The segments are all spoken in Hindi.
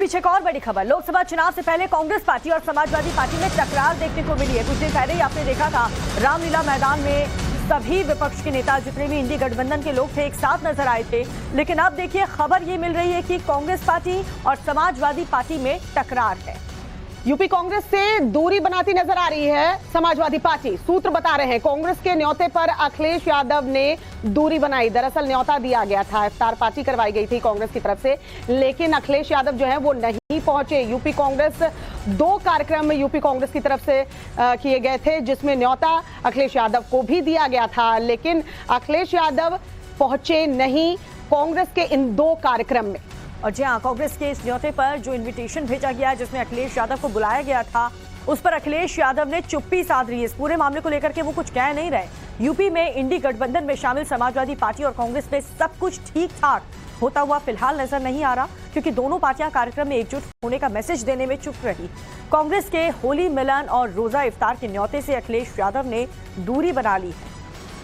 बीच एक और बड़ी खबर, लोकसभा चुनाव से पहले कांग्रेस पार्टी और समाजवादी पार्टी में टकरार देखने को मिली है। कुछ दिन पहले ही आपने देखा था रामलीला मैदान में सभी विपक्ष के नेता, जितने भी इंडी गठबंधन के लोग थे, एक साथ नजर आए थे। लेकिन अब देखिए खबर ये मिल रही है कि कांग्रेस पार्टी और समाजवादी पार्टी में टकरार है। यूपी कांग्रेस से दूरी बनाती नजर आ रही है समाजवादी पार्टी। सूत्र बता रहे हैं कांग्रेस के न्योते पर अखिलेश यादव ने दूरी बनाई। दरअसल न्योता दिया गया था, इफ्तार पार्टी करवाई गई थी कांग्रेस की तरफ से, लेकिन अखिलेश यादव जो है वो नहीं पहुंचे। यूपी कांग्रेस 2 कार्यक्रम यूपी कांग्रेस की तरफ से किए गए थे, जिसमें न्योता अखिलेश यादव को भी दिया गया था, लेकिन अखिलेश यादव पहुंचे नहीं कांग्रेस के इन 2 कार्यक्रम में। और जी हाँ, कांग्रेस के इस न्योते पर जो इन्विटेशन भेजा गया जिसमें अखिलेश यादव को बुलाया गया था, उस पर अखिलेश यादव ने चुप्पी साध रही है। इस पूरे मामले को लेकर के वो कुछ कह नहीं रहे। यूपी में इंडी गठबंधन में शामिल समाजवादी पार्टी और कांग्रेस में सब कुछ ठीक ठाक होता हुआ फिलहाल नजर नहीं आ रहा, क्योंकि दोनों पार्टियां कार्यक्रम में एकजुट होने का मैसेज देने में चुप रही। कांग्रेस के होली मिलन और रोजा इफ्तार के न्योते से अखिलेश यादव ने दूरी बना ली है।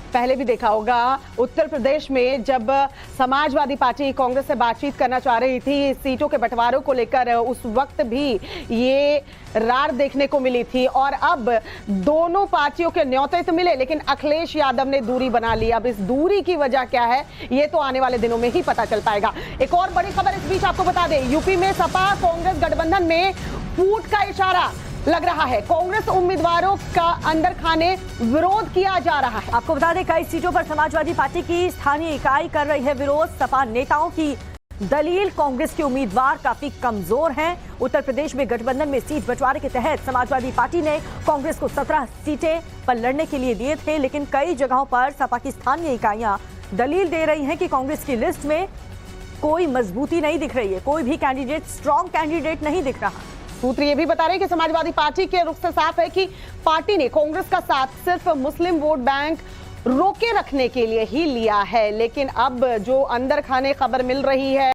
पहले भी देखा होगा उत्तर प्रदेश में जब समाजवादी पार्टी कांग्रेस से बातचीत करना चाह रही थी सीटों के बंटवारों को लेकर, उस वक्त भी ये रार देखने को मिली थी। और अब दोनों पार्टियों के न्योते तो मिले, लेकिन अखिलेश यादव ने दूरी बना ली। अब इस दूरी की वजह क्या है ये तो आने वाले दिनों में ही पता चल पाएगा। एक और बड़ी खबर इस बीच आपको बता दें, यूपी में सपा कांग्रेस गठबंधन में फूट का इशारा लग रहा है। कांग्रेस उम्मीदवारों का अंदर खाने विरोध किया जा रहा है। आपको बता दें कई सीटों पर समाजवादी पार्टी की स्थानीय इकाई कर रही है विरोध। सपा नेताओं की दलील, कांग्रेस के उम्मीदवार काफी कमजोर हैं। उत्तर प्रदेश में गठबंधन में सीट बंटवारे के तहत समाजवादी पार्टी ने कांग्रेस को 17 सीटें पर लड़ने के लिए दिए थे, लेकिन कई जगहों पर सपा की स्थानीय इकाइयां दलील दे रही हैं कि कांग्रेस की लिस्ट में कोई मजबूती नहीं दिख रही है, कोई भी कैंडिडेट, स्ट्रॉन्ग कैंडिडेट नहीं दिख रहा। सूत्र ये भी बता रहे हैं कि समाजवादी पार्टी के रुख से साफ है कि पार्टी ने कांग्रेस का साथ सिर्फ मुस्लिम वोट बैंक रोके रखने के लिए ही लिया है। लेकिन अब जो अंदर खाने खबर मिल रही है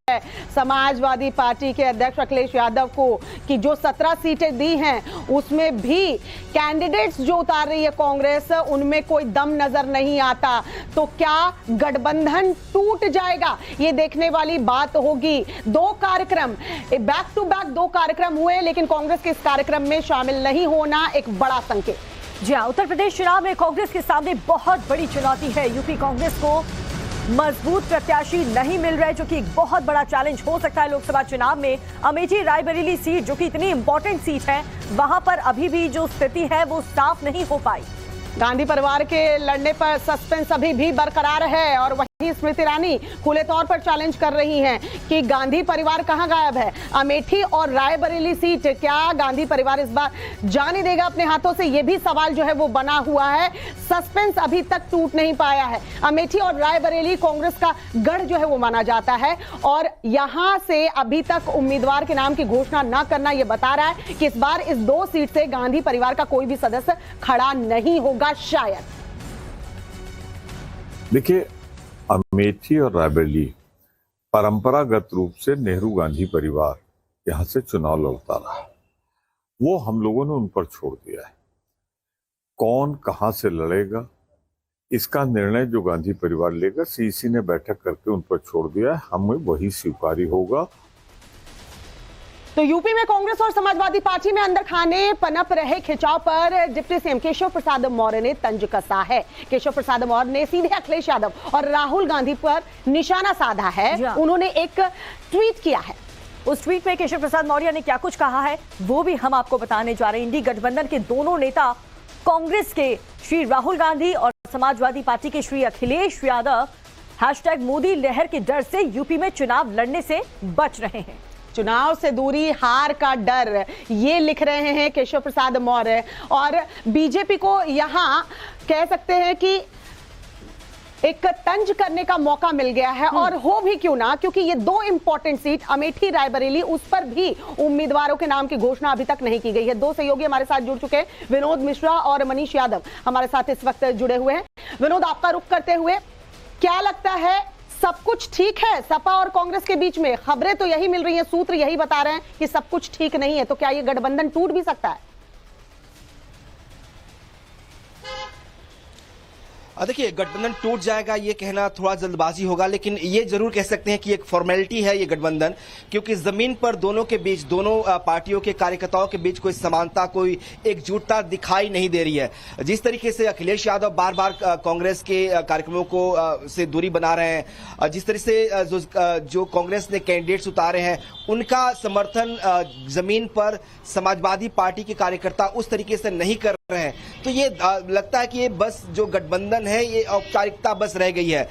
समाजवादी पार्टी के अध्यक्ष अखिलेश यादव को कि जो 17 सीटें दी हैं उसमें भी कैंडिडेट्स जो उतार रही है कांग्रेस, उनमें कोई दम नजर नहीं आता। तो क्या गठबंधन टूट जाएगा, ये देखने वाली बात होगी। 2 कार्यक्रम बैक टू बैक 2 कार्यक्रम हुए, लेकिन कांग्रेस के इस कार्यक्रम में शामिल नहीं होना एक बड़ा संकेत। जी हाँ, उत्तर प्रदेश चुनाव में कांग्रेस के सामने बहुत बड़ी चुनौती है। यूपी कांग्रेस को मजबूत प्रत्याशी नहीं मिल रहे, जो कि एक बहुत बड़ा चैलेंज हो सकता है लोकसभा चुनाव में। अमेठी रायबरेली सीट जो कि इतनी इंपॉर्टेंट सीट है, वहां पर अभी भी जो स्थिति है वो साफ नहीं हो पाई। गांधी परिवार के लड़ने पर सस्पेंस अभी भी बरकरार है और वहीं स्मृति ईरानी खुले तौर पर चैलेंज कर रही हैं कि गांधी परिवार कहां गायब है। अमेठी और रायबरेली सीट क्या गांधी परिवार इस बार जाने देगा अपने हाथों से, यह भी सवाल जो है वो बना हुआ है। सस्पेंस अभी तक टूट नहीं पाया है। अमेठी और रायबरेली कांग्रेस का गढ़ जो है वो माना जाता है और यहां से अभी तक उम्मीदवार के नाम की घोषणा न करना यह बता रहा है कि इस बार इस 2 सीट से गांधी परिवार का कोई भी सदस्य खड़ा नहीं होगा शायद। देखिए, अमेठी और रायबरेली परंपरागत रूप से नेहरू गांधी परिवार यहां से चुनाव लड़ता रहा, वो हम लोगों ने उन पर छोड़ दिया है। कौन कहां से लड़ेगा इसका निर्णय जो गांधी परिवार लेगा, सीईसी ने बैठक करके उन पर छोड़ दिया है, हमें वही स्वीकारी होगा। तो यूपी में कांग्रेस और समाजवादी पार्टी में अंदर खाने पनप रहे खिंचाव पर डिप्टी सीएम केशव प्रसाद मौर्य ने तंज कसा है। केशव प्रसाद मौर्य ने सीधे अखिलेश यादव और राहुल गांधी पर निशाना साधा है। उन्होंने एक ट्वीट किया है। उस ट्वीट में केशव प्रसाद मौर्य ने क्या कुछ कहा है वो भी हम आपको बताने जा रहे हैं। इंडी गठबंधन के दोनों नेता, कांग्रेस के श्री राहुल गांधी और समाजवादी पार्टी के श्री अखिलेश यादव #मोदी लहर के डर से यूपी में चुनाव लड़ने से बच रहे हैं। चुनाव से दूरी, हार का डर, ये लिख रहे हैं केशव प्रसाद मौर्य। और बीजेपी को यहां कह सकते हैं कि एक तंज करने का मौका मिल गया है, और हो भी क्यों ना, क्योंकि ये 2 इंपॉर्टेंट सीट अमेठी रायबरेली, उस पर भी उम्मीदवारों के नाम की घोषणा अभी तक नहीं की गई है। 2 सहयोगी हमारे साथ जुड़ चुके हैं, विनोद मिश्रा और मनीष यादव हमारे साथ इस वक्त जुड़े हुए हैं। विनोद, आपका रुख करते हुए क्या लगता है, सब कुछ ठीक है सपा और कांग्रेस के बीच में? खबरें तो यही मिल रही हैं, सूत्र यही बता रहे हैं कि सब कुछ ठीक नहीं है, तो क्या ये गठबंधन टूट भी सकता है? देखिए, गठबंधन टूट जाएगा ये कहना थोड़ा जल्दबाजी होगा, लेकिन ये जरूर कह सकते हैं कि एक फॉर्मेलिटी है ये गठबंधन, क्योंकि जमीन पर दोनों के बीच, दोनों पार्टियों के कार्यकर्ताओं के बीच कोई समानता, कोई एकजुटता दिखाई नहीं दे रही है। जिस तरीके से अखिलेश यादव बार बार कांग्रेस के कार्यक्रमों को से दूरी बना रहे हैं, जिस तरह से जो कांग्रेस ने कैंडिडेट्स उतारे हैं उनका समर्थन जमीन पर समाजवादी पार्टी के कार्यकर्ता उस तरीके से नहीं कर रहे हैं, तो ये लगता है कि ये बस जो गठबंधन है ये औपचारिकता बस रह गई है।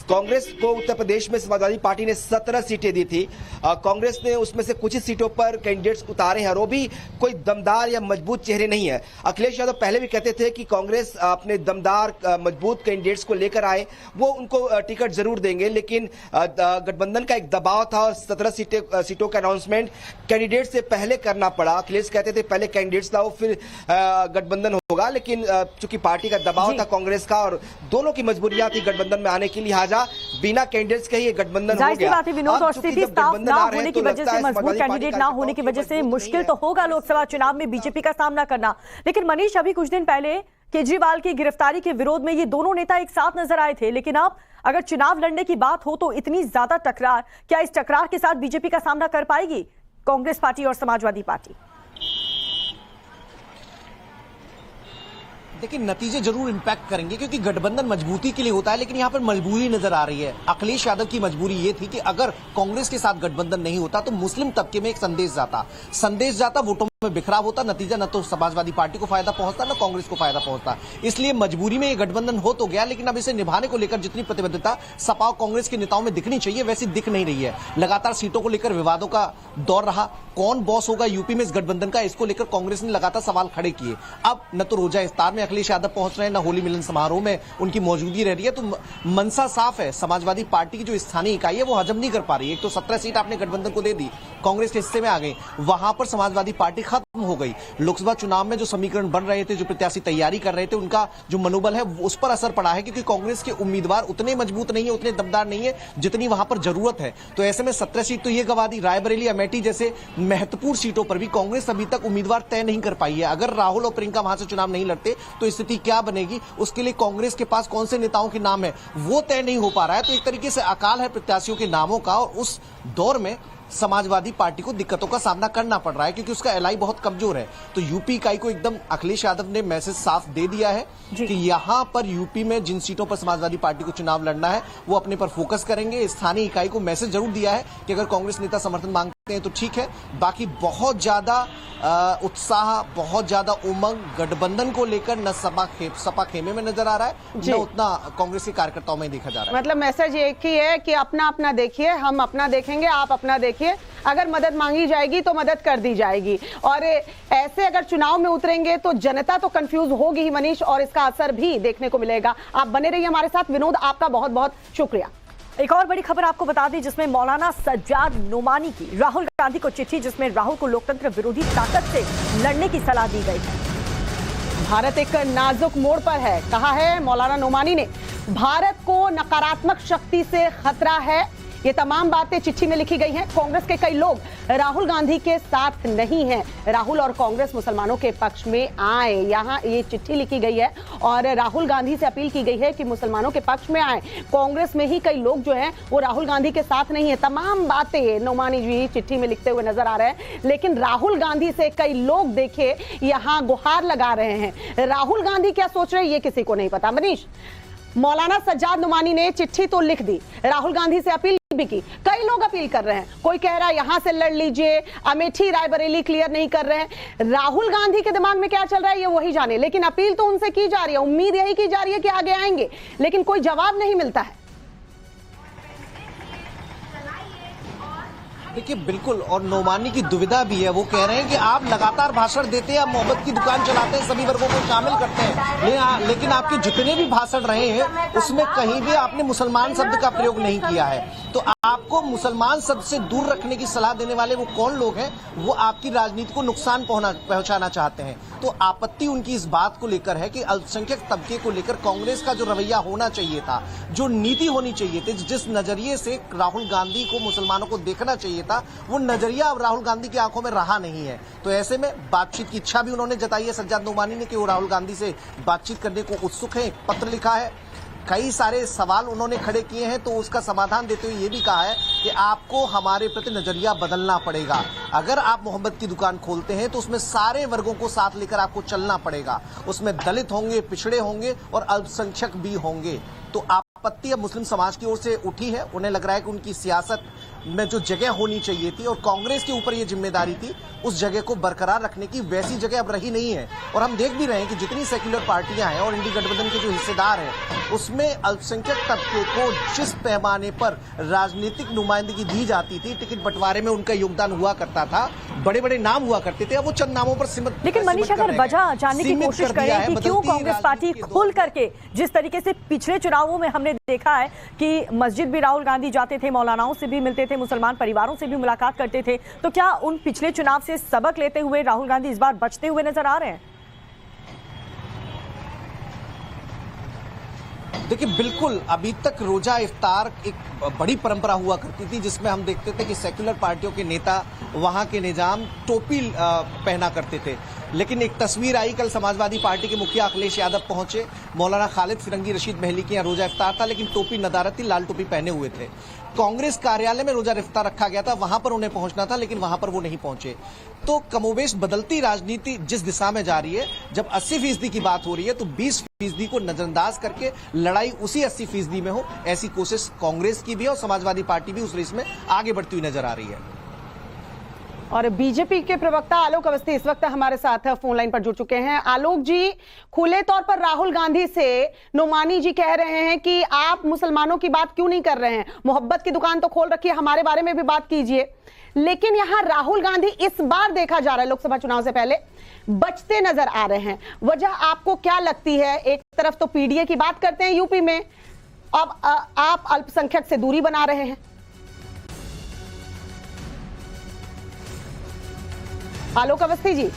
कांग्रेस को उत्तर प्रदेश में समाजवादी पार्टी ने 17 सीटें दी थी। कांग्रेस ने उसमें से कुछ ही सीटों पर कैंडिडेट्स उतारे हैं और वो भी कोई दमदार या मजबूत चेहरे नहीं है। अखिलेश यादव पहले भी कहते थे कि कांग्रेस अपने दमदार मजबूत कैंडिडेट्स को लेकर आए, वो उनको टिकट जरूर देंगे, लेकिन गठबंधन का एक दबाव था और 17 सीटों का अनाउंसमेंट कैंडिडेट से पहले करना पड़ा। अखिलेश कहते थे पहले कैंडिडेट्स लाओ फिर गठबंधन होगा, लेकिन चूंकि पार्टी का दबाव था कांग्रेस का और दोनों की मजबूरियां थी गठबंधन में आने की, लिहाजा बिना कैंडिडेट्स के ही गठबंधन हो गया। विनोद, और स्थिति साफ ना होने की वजह से, मजबूत कैंडिडेट ना होने की वजह से मुश्किल तो होगा लोकसभा चुनाव में बीजेपी का सामना करना। लेकिन मनीष, अभी कुछ दिन पहले केजरीवाल की गिरफ्तारी के विरोध में ये दोनों नेता एक साथ नजर आए थे, लेकिन अब अगर चुनाव लड़ने की बात हो तो इतनी ज्यादा टकरार, क्या इस टकरार के साथ बीजेपी का सामना कर पाएगी कांग्रेस पार्टी और समाजवादी पार्टी? देखिए, नतीजे जरूर इंपैक्ट करेंगे क्योंकि गठबंधन मजबूती के लिए होता है, लेकिन यहाँ पर मजबूरी नजर आ रही है। अखिलेश यादव की मजबूरी ये थी कि अगर कांग्रेस के साथ गठबंधन नहीं होता तो मुस्लिम तबके में एक संदेश जाता, वोटों में बिखराव होता, नतीजा न तो समाजवादी पार्टी को फायदा पहुंचता न कांग्रेस को फायदा पहुंचता। इसलिए मजबूरी में ये गठबंधन हो तो गया, लेकिन अब इसे निभाने को लेकर जितनी प्रतिबद्धता सपा और कांग्रेस के नेताओं में दिखनी चाहिए वैसी दिख नहीं रही है। लगातार सीटों को लेकर विवादों का दौर रहा। कौन बॉस होगा यूपी में इस गठबंधन का, इसको लेकर कांग्रेस ने लगातार सवाल खड़े किए। अब न तो रोजा इफ्तार में अखिलेश यादव पहुंच रहे हैं, न होली मिलन समारोह में उनकी मौजूदगी रह रही है, तो मनसा साफ है। समाजवादी पार्टी की जो स्थानीय इकाई है वो हजम नहीं कर पा रही है। एक तो 17 सीट आपने गठबंधन को दे दी, कांग्रेस के हिस्से में आ गई, वहां पर समाजवादी पार्टी खत्म हो गई। लोकसभा चुनाव में जो समीकरण बन रहे थे, जो प्रत्याशी तैयारी कर रहे थे, उनका जो मनोबल है उस पर असर पड़ा है, क्योंकि कांग्रेस के उम्मीदवार उतने मजबूत नहीं है, उतने दमदार नहीं है जितनी वहां पर जरूरत है। तो ऐसे में 17 सीट तो ये गवा दी। रायबरेली, अमेठी जैसे महत्वपूर्ण सीटों पर भी कांग्रेस अभी तक उम्मीदवार तय नहीं कर पाई है। अगर राहुल और प्रियंका वहां से चुनाव नहीं लड़ते तो स्थिति क्या बनेगी, उसके लिए कांग्रेस के पास कौन से नेताओं के नाम है वो तय नहीं हो पा रहा है। तो एक तरीके से अकाल है प्रत्याशियों के नामों का, और उस दौर में समाजवादी पार्टी को दिक्कतों का सामना करना पड़ रहा है क्योंकि उसका एलआई बहुत कमजोर है। तो यूपी इकाई को एकदम अखिलेश यादव ने मैसेज साफ दे दिया है कि यहां पर यूपी में जिन सीटों पर समाजवादी पार्टी को चुनाव लड़ना है वो अपने पर फोकस करेंगे। स्थानीय इकाई को मैसेज जरूर दिया है कि अगर कांग्रेस नेता समर्थन मांगते हैं तो ठीक है, बाकी बहुत ज्यादा उत्साह, बहुत ज्यादा उमंग गठबंधन को लेकर न सपा खेमे में नजर आ रहा है, न उतना कांग्रेस के कार्यकर्ताओं में देखा जा रहा है। मतलब मैसेज एक ही है कि अपना अपना देखिए, हम अपना देखेंगे, आप अपना देखिए। अगर मदद मांगी जाएगी तो मदद कर दी जाएगी, और ऐसे अगर चुनाव में उतरेंगे तो जनता तो कंफ्यूज होगी ही मनीष, और इसका असर भी देखने को मिलेगा। आप बने रहिए हमारे साथ। विनोद, आपका बहुत बहुत शुक्रिया। एक और बड़ी खबर आपको बता दी, जिसमें मौलाना सज्जाद नोमानी की राहुल गांधी को चिट्ठी, जिसमें राहुल को लोकतंत्र विरोधी ताकत से लड़ने की सलाह दी गई है। भारत एक नाजुक मोड़ पर है, कहा है मौलाना नोमानी ने। भारत को नकारात्मक शक्ति से खतरा है। ये तमाम बातें चिट्ठी में लिखी गई हैं। कांग्रेस के कई लोग राहुल गांधी के साथ नहीं हैं। राहुल और कांग्रेस मुसलमानों के पक्ष में आए, यहाँ ये चिट्ठी लिखी गई है और राहुल गांधी से अपील की गई है कि मुसलमानों के पक्ष में आए। कांग्रेस में ही कई लोग जो हैं वो राहुल गांधी के साथ नहीं है। तमाम बातें नोमानी जी चिट्ठी में लिखते हुए नजर आ रहे हैं, लेकिन राहुल गांधी से कई लोग देखे यहाँ गुहार लगा रहे हैं। राहुल गांधी क्या सोच रहे हैं ये किसी को नहीं पता। मनीष, मौलाना सज्जाद नोमानी ने चिट्ठी तो लिख दी, राहुल गांधी से अपील भी की। कई लोग अपील कर रहे हैं, कोई कह रहा है यहां से लड़ लीजिए, अमेठी रायबरेली क्लियर नहीं कर रहे हैं। राहुल गांधी के दिमाग में क्या चल रहा है ये वही जाने, लेकिन अपील तो उनसे की जा रही है, उम्मीद यही की जा रही है कि आगे आएंगे, लेकिन कोई जवाब नहीं मिलता है। देखिए, बिल्कुल, और नोमानी की दुविधा भी है। वो कह रहे हैं कि आप लगातार भाषण देते हैं, आप मोहब्बत की दुकान चलाते हैं, सभी वर्गों को शामिल करते हैं, लेकिन आपके जितने भी भाषण रहे हैं उसमें कहीं भी आपने मुसलमान शब्द का प्रयोग नहीं किया है। तो आपको मुसलमान शब्द से दूर रखने की सलाह देने वाले वो कौन लोग हैं? वो आपकी राजनीति को नुकसान पहुंचाना चाहते हैं। तो आपत्ति उनकी इस बात को लेकर है कि अल्पसंख्यक तबके को लेकर कांग्रेस का जो रवैया होना चाहिए था, जो नीति होनी चाहिए थी, जिस नजरिए से राहुल गांधी को मुसलमानों को देखना चाहिए था, वो नजरिया अब राहुल गांधी की आंखों में रहा नहीं है। तो ऐसे में बातचीत की इच्छा भी उन्होंने जताई है सज्जाद नोमानी ने कि वो राहुल गांधी से बातचीत करने को उत्सुक है। एक पत्र लिखा है कई सारे सवाल उन्होंने खड़े किए हैं, तो उसका समाधान देते हुए ये भी कहा है कि आपको हमारे प्रति नजरिया बदलना पड़ेगा। अगर आप मोहब्बत की दुकान खोलते हैं तो उसमें सारे वर्गों को साथ लेकर आपको चलना पड़ेगा। उसमें दलित होंगे, पिछड़े होंगे और अल्पसंख्यक भी होंगे। तो आपत्ति अब मुस्लिम समाज की ओर से उठी है। उन्हें लग रहा है कि उनकी सियासत में जो जगह होनी चाहिए थी और कांग्रेस के ऊपर ये जिम्मेदारी थी, उस जगह को बरकरार रखने की वैसी जगह अब रही नहीं है। और हम देख भी रहे हैं कि जितनी सेक्युलर पार्टियां हैं और इंडी गठबंधन के जो हिस्सेदार हैं, उसमें अल्पसंख्यक तबके को जिस पैमाने पर राजनीतिक नुमाइंदगी दी जाती थी, टिकट बंटवारे में उनका योगदान हुआ करता था, बड़े बड़े नाम हुआ करते थे, अब वो चंद नामों पर सीमित। लेकिन मनीष, अगर वजह जानने की कोशिश करें कि क्यों कांग्रेस पार्टी खुल करके, जिस तरीके से पिछले चुनावों में हमने देखा है कि मस्जिद भी राहुल गांधी जाते थे, मौलानाओं से भी मिलते थे, मुसलमान परिवारों से भी मुलाकात करते थे, तो क्या उन पिछले चुनाव से सबक लेते हुए राहुल गांधी इस बार बचते हुए नजर आ रहे हैं? देखिए, बिल्कुल अभी तक रोजा इफ्तार एक बड़ी परंपरा हुआ करती थी, जिसमें हम देखते थे कि सेक्युलर पार्टियों के नेता, वहां के निजाम टोपी पहना करते थे। लेकिन एक तस्वीर आई, कल समाजवादी पार्टी के मुखिया अखिलेश यादव पहुंचे, मौलाना खालिद फिरंगी रशीद महली के यहाँ रोजा इफ्तार था, लेकिन टोपी नदारत थी, लाल टोपी पहने हुए थे। कांग्रेस कार्यालय में रोजा इफ्तार रखा गया था, वहां पर उन्हें पहुंचना था, लेकिन वहां पर वो नहीं पहुंचे। तो कमोबेश बदलती राजनीति जिस दिशा में जा रही है, जब 80% की बात हो रही है तो 20% को नजरअंदाज करके लड़ाई उसी 80% में हो, ऐसी कोशिश कांग्रेस की भी है और समाजवादी पार्टी भी उस रेस में आगे बढ़ती हुई नजर आ रही है। और बीजेपी के प्रवक्ता आलोक अवस्थी इस वक्त हमारे साथ फोन लाइन पर जुड़ चुके हैं। आलोक जी, खुले तौर पर राहुल गांधी से नोमानी जी कह रहे हैं कि आप मुसलमानों की बात क्यों नहीं कर रहे हैं, मोहब्बत की दुकान तो खोल रखी है, हमारे बारे में भी बात कीजिए। लेकिन यहां राहुल गांधी इस बार देखा जा रहा है, लोकसभा चुनाव से पहले बचते नजर आ रहे हैं। वजह आपको क्या लगती है? एक तरफ तो पीडीए की बात करते हैं यूपी में, अब आप अल्पसंख्यक से दूरी बना रहे हैं। आलोक अवस्थी जी,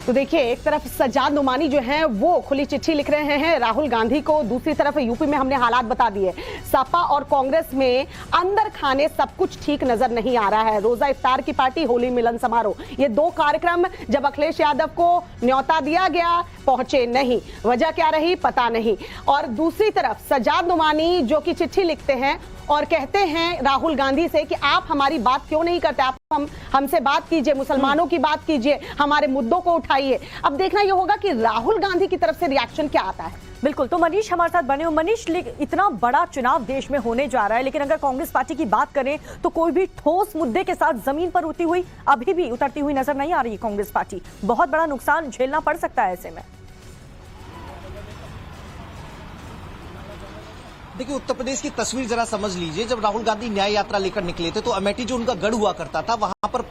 तो देखिए, एक तरफ सज्जाद नुमानी जो हैं वो खुली चिट्ठी लिख रहे हैं राहुल गांधी को, दूसरी तरफ यूपी में हमने हालात बता दिए। सपा और कांग्रेस में अंदर खाने सब कुछ ठीक नजर नहीं आ रहा है। रोजा इफ्तार की पार्टी, होली मिलन समारोह, ये दो कार्यक्रम जब अखिलेश यादव को न्योता दिया गया, पहुंचे नहीं। वजह क्या रही पता नहीं। और दूसरी तरफ सज्जाद नुमानी जो कि चिट्ठी लिखते हैं और कहते हैं राहुल गांधी से कि आप हमारी बात क्यों नहीं करते, आप हमसे बात कीजिए, मुसलमानों की बात कीजिए, हमारे मुद्दों को उठाइए। अब देखना यह होगा कि राहुल गांधी की तरफ से रिएक्शन क्या आता है। बिल्कुल, तो मनीष हमारे साथ बने हो। मनीष, इतना बड़ा चुनाव देश में होने जा रहा है, लेकिन अगर कांग्रेस पार्टी की बात करें तो कोई भी ठोस मुद्दे के साथ जमीन पर उतरती हुई अभी भी उतरती हुई नजर नहीं आ रही कांग्रेस पार्टी। बहुत बड़ा नुकसान झेलना पड़ सकता है ऐसे में। देखिए, उत्तर प्रदेश की तस्वीर जरा समझ लीजिए। जब राहुल गांधी न्याय यात्रा लेकर निकले थे तो अमेठी जो उनका गढ़ हुआ करता था, वहां पर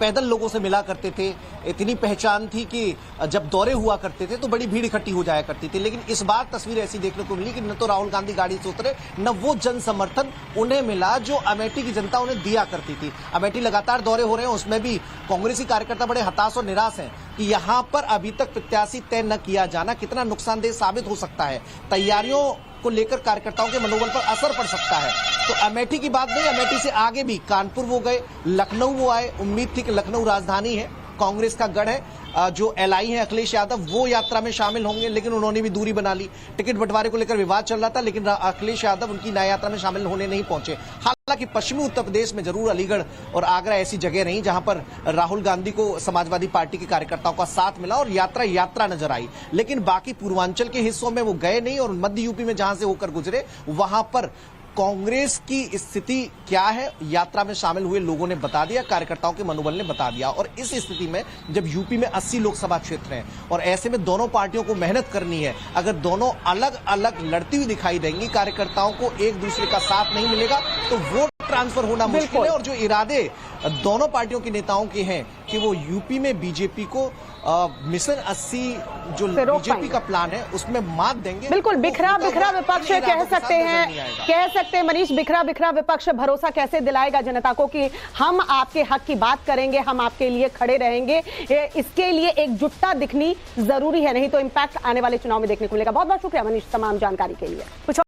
पैदल लोगों से मिला करते थे। इतनी पहचान थी कि जब दौरे हुआ करते थे तो बड़ी भीड़ इकट्ठी हो जाया करती थी। लेकिन इस बार तस्वीर ऐसी देखने को मिली कि न तो राहुल गांधी गाड़ी से उतरे, न वो जन समर्थन उन्हें मिला जो अमेठी की जनता उन्हें दिया करती थी। अमेठी लगातार दौरे हो रहे हैं, उसमें भी कांग्रेसी कार्यकर्ता बड़े हताश और निराश हैं कि यहां पर अभी तक प्रत्याशी तय न किया जाना कितना नुकसानदेह साबित हो सकता है। तैयारियों को लेकर कार्यकर्ताओं के मनोबल पर असर पड़ सकता है। तो अमेठी की बात नहीं, अमेठी से आगे भी कानपुर वो गए, लखनऊ वो आए। उम्मीद थी कि लखनऊ राजधानी है, कांग्रेस का गढ़ है, जो एलआई है अखिलेश यादव वो यात्रा में शामिल होंगे, लेकिन उन्होंने भी दूरी बना ली। टिकट बंटवारे को लेकर विवाद चल रहा था, लेकिन अखिलेश यादव उनकी न्याय यात्रा में शामिल होने नहीं पहुंचे। हालांकि पश्चिमी उत्तर प्रदेश में जरूर अलीगढ़ और आगरा ऐसी जगह रही जहां पर राहुल गांधी को समाजवादी पार्टी के कार्यकर्ताओं का साथ मिला और यात्रा नजर आई। लेकिन बाकी पूर्वांचल के हिस्सों में वो गए नहीं और मध्य यूपी में जहां से होकर गुजरे वहां पर कांग्रेस की स्थिति क्या है यात्रा में शामिल हुए लोगों ने बता दिया, कार्यकर्ताओं के मनोबल ने बता दिया। और इस स्थिति में जब यूपी में 80 लोकसभा क्षेत्र हैं और ऐसे में दोनों पार्टियों को मेहनत करनी है, अगर दोनों अलग अलग लड़ती हुई दिखाई देंगी, कार्यकर्ताओं को एक दूसरे का साथ नहीं मिलेगा तो वोट ट्रांसफर होना मुश्किल है। और जो इरादे दोनों पार्टियों के नेताओं के हैं कि वो यूपी में बीजेपी को मिशन 80 जो बीजेपी का प्लान है उसमें मात देंगे। बिल्कुल, बिखरा बिखरा विपक्ष कह सकते हैं मनीष, बिखरा बिखरा विपक्ष भरोसा कैसे दिलाएगा जनता को कि हम आपके हक की बात करेंगे, हम आपके लिए खड़े रहेंगे। इसके लिए एकजुटता दिखनी जरूरी है, नहीं तो इंपैक्ट आने वाले चुनाव में देखने को मिलेगा। बहुत बहुत शुक्रिया मनीष तमाम जानकारी के लिए।